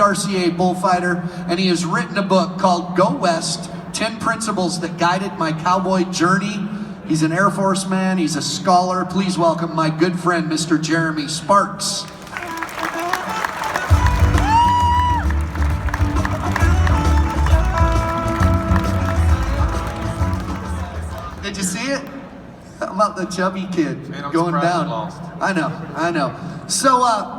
PRCA bullfighter, and he has written a book called Go West, 10 Principles That Guided My Cowboy Journey. He's an Air Force man, he's a scholar. Please welcome my good friend, Mr. Jeremy Sparks. Did you see it? How about the chubby kid going down? I know. So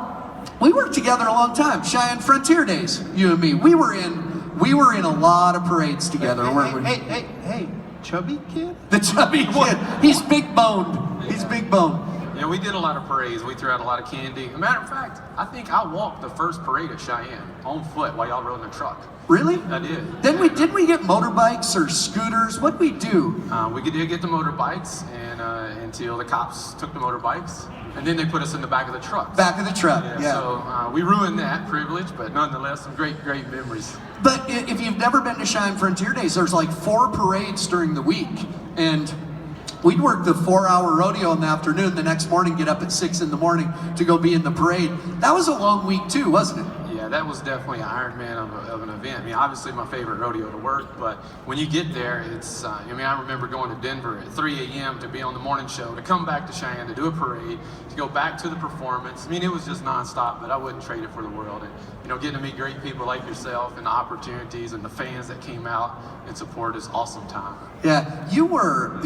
we worked together a long time. Cheyenne Frontier Days, you and me. We were in a lot of parades together. Hey, chubby kid? The chubby kid. He's big boned. He's big boned. Yeah, we did a lot of parades. We threw out a lot of candy. As a matter of fact, I think I walked the first parade at Cheyenne on foot while y'all rode in the truck. Really? I did. Didn't we get motorbikes or scooters? What'd we do? We did get the motorbikes, and until the cops took the motorbikes, and then they put us in the back of the truck. Back of the truck, yeah. So we ruined that privilege, but nonetheless, some great memories. But if you've never been to Cheyenne Frontier Days, there's like 4 parades during the week, and we'd work the 4-hour rodeo in the afternoon, the next morning get up at 6 in the morning to go be in the parade. That was a long week too, wasn't it? Yeah, that was definitely an Iron Man of an event. I mean, obviously my favorite rodeo to work, but when you get there, it's, I remember going to Denver at 3 a.m. to be on the morning show, to come back to Cheyenne, to do a parade, to go back to the performance. I mean, it was just nonstop, but I wouldn't trade it for the world. And, getting to meet great people like yourself and the opportunities and the fans that came out and support is awesome time. Yeah, you were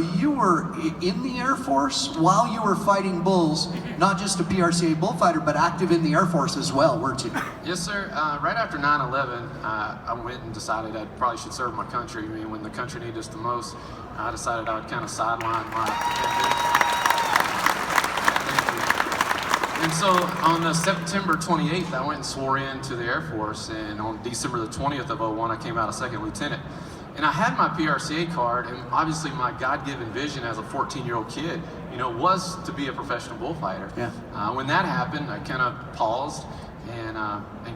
in the Air Force while you were fighting bulls, not just a PRCA bullfighter, but active in the Air Force as well, weren't you? Yes, sir. Right after 9/11, I went and decided I probably should serve my country. I mean, when the country needed us the most, I decided I would kind of sideline my. And so on September 28th, I went and swore in to the Air Force, and on December the 20th of 01, I came out a second lieutenant. And I had my PRCA card, and obviously my God-given vision as a 14-year-old kid, was to be a professional bullfighter. Yeah. When that happened, I kind of paused, and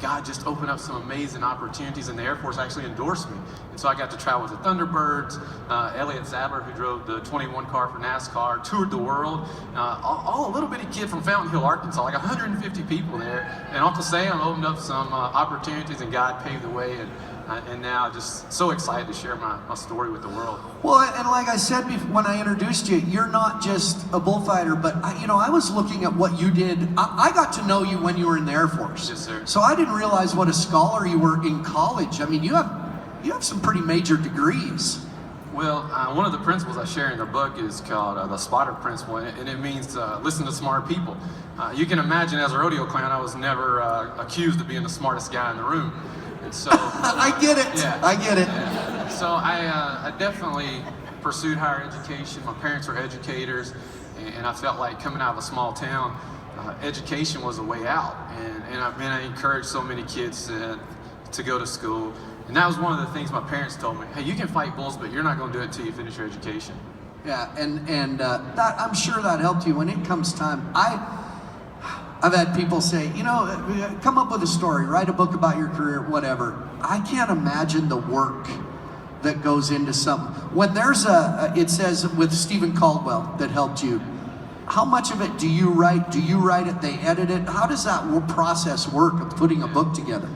God just opened up some amazing opportunities, and the Air Force actually endorsed me. And so I got to travel with the Thunderbirds, Elliott Sadler, who drove the 21 car for NASCAR, toured the world, all a little bitty kid from Fountain Hill, Arkansas, like 150 people there. And Uncle Sam opened up some opportunities, and God paved the way. And now just so excited to share my story with the world. Well, and like I said when I introduced you, you're not just a bullfighter, but I was looking at what you did. I got to know you when you were in the Air Force. Yes, sir. So I didn't realize what a scholar you were in college. I mean, you have some pretty major degrees. Well, one of the principles I share in the book is called the spotter principle, and it means listen to smart people. You can imagine as a rodeo clown, I was never accused of being the smartest guy in the room. And so I get it. Yeah, I get it. Yeah. So I definitely pursued higher education. My parents were educators, and I felt like coming out of a small town, education was a way out. And I encouraged so many kids to go to school. And that was one of the things my parents told me. Hey, you can fight bulls, but you're not going to do it until you finish your education. Yeah, and that, I'm sure that helped you. When it comes time, I've had people say, come up with a story, write a book about your career, whatever. I can't imagine the work that goes into something. When there's it says with Stephen Caldwell that helped you, how much of it do you write? Do you write it, they edit it? How does that process work of putting a book together?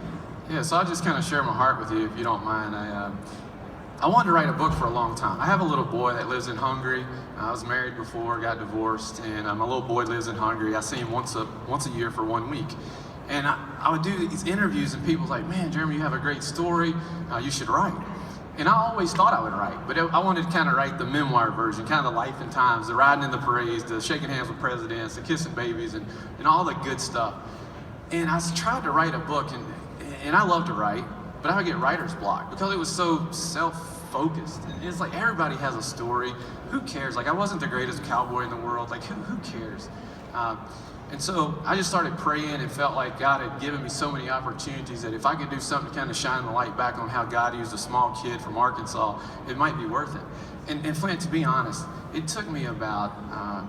Yeah, so I'll just kind of share my heart with you, if you don't mind. I wanted to write a book for a long time. I have a little boy that lives in Hungary. I was married before, got divorced, and my little boy lives in Hungary. I see him once a year for 1 week. And I would do these interviews, and people's like, man, Jeremy, you have a great story. You should write. And I always thought I would write, but I wanted to kind of write the memoir version, kind of the life and times, the riding in the parades, the shaking hands with presidents, the kissing babies, and all the good stuff. And I tried to write a book, and I love to write, but I would get writer's block because it was so self-focused. And it's like everybody has a story. Who cares? Like, I wasn't the greatest cowboy in the world. Like, who cares? And so I just started praying and felt like God had given me so many opportunities that if I could do something to kind of shine the light back on how God used a small kid from Arkansas, it might be worth it. And Flint, to be honest, it took me about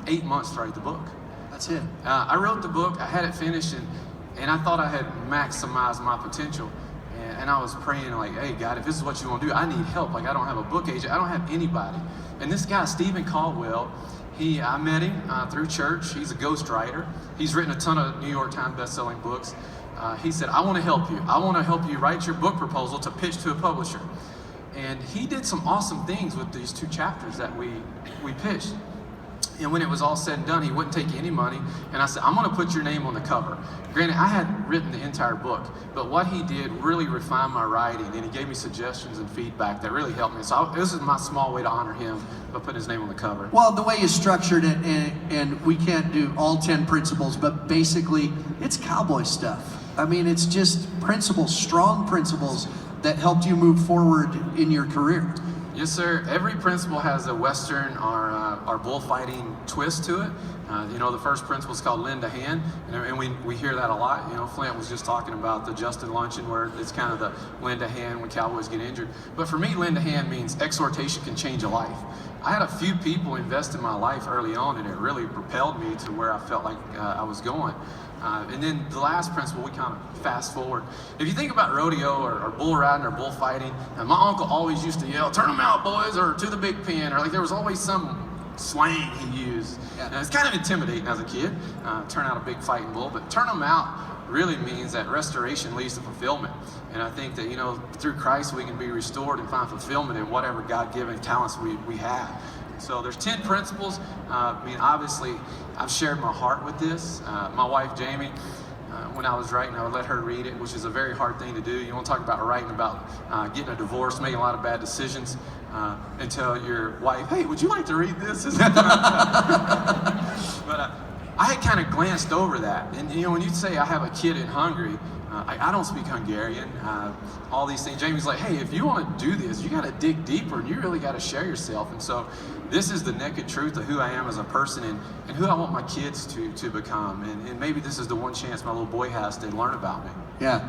8 months to write the book. That's it. I wrote the book, I had it finished, and I thought I had maximized my potential. And I was praying like, hey, God, if this is what you want to do, I need help. Like, I don't have a book agent. I don't have anybody. And this guy, Stephen Caldwell, I met him through church. He's a ghostwriter. He's written a ton of New York Times best-selling books. he said, I want to help you. I want to help you write your book proposal to pitch to a publisher. And he did some awesome things with these 2 chapters that we pitched. And when it was all said and done, he wouldn't take any money. And I said, I'm going to put your name on the cover. Granted, I hadn't written the entire book, but what he did really refined my writing, and he gave me suggestions and feedback that really helped me. So this is my small way to honor him by putting his name on the cover. Well, the way you structured it, and we can't do all 10 principles, but basically, it's cowboy stuff. I mean, it's just principles, strong principles that helped you move forward in your career. Yes, sir. Every principle has a Western or bullfighting twist to it. You know, the first principle is called lend a hand, and we hear that a lot. You know, Flint was just talking about the Justin luncheon where it's kind of the lend a hand when cowboys get injured. But for me, lend a hand means exhortation can change a life. I had a few people invest in my life early on, and it really propelled me to where I felt like I was going. And then the last principle, we kind of fast forward. If you think about rodeo or bull riding or bullfighting, my uncle always used to yell, "Turn them out, boys," or "To the big pen," or like there was always some slang he used. Yeah. And it's kind of intimidating as a kid, turn out a big fighting bull, but turn them out really means that restoration leads to fulfillment. And I think that, you know, through Christ we can be restored and find fulfillment in whatever God-given talents we have. So there's 10 principles. I mean, obviously, I've shared my heart with this. My wife, Jamie, when I was writing, I would let her read it, which is a very hard thing to do. You want to talk about writing about getting a divorce, making a lot of bad decisions, and tell your wife, "Hey, would you like to read this?" But I had kind of glanced over that. And, you know, when you say I have a kid in Hungary, I don't speak Hungarian, all these things. Jamie's like, "Hey, if you want to do this, you got to dig deeper and you really got to share yourself." And so this is the naked truth of who I am as a person and who I want my kids to become. And maybe this is the one chance my little boy has to learn about me. Yeah,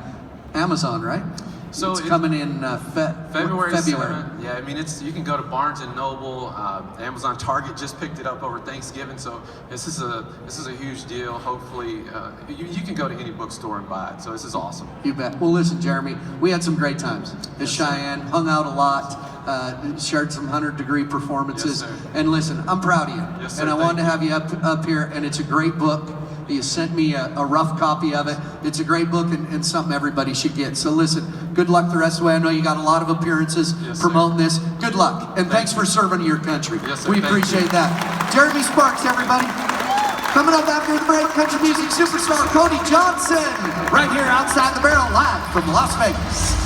Amazon, right? So it's coming in February. February. 7th. Yeah, I mean, you can go to Barnes and Noble, Amazon, Target just picked it up over Thanksgiving. So this is a huge deal. Hopefully, you can go to any bookstore and buy it. So this is awesome. You bet. Well, listen, Jeremy, we had some great times. At Cheyenne, hung out a lot, shared some 100-degree performances. Yes, sir. And listen, I'm proud of you. Yes, sir. And I wanted to have you up here, and it's a great book. You sent me a rough copy of it. It's a great book and something everybody should get. So listen, good luck the rest of the way. I know you got a lot of appearances promoting this. Good luck, and thanks for serving your country. Yes, sir. We appreciate that. Jeremy Sparks, everybody. Coming up after the break, country music superstar Cody Johnson, right here outside the barrel, live from Las Vegas.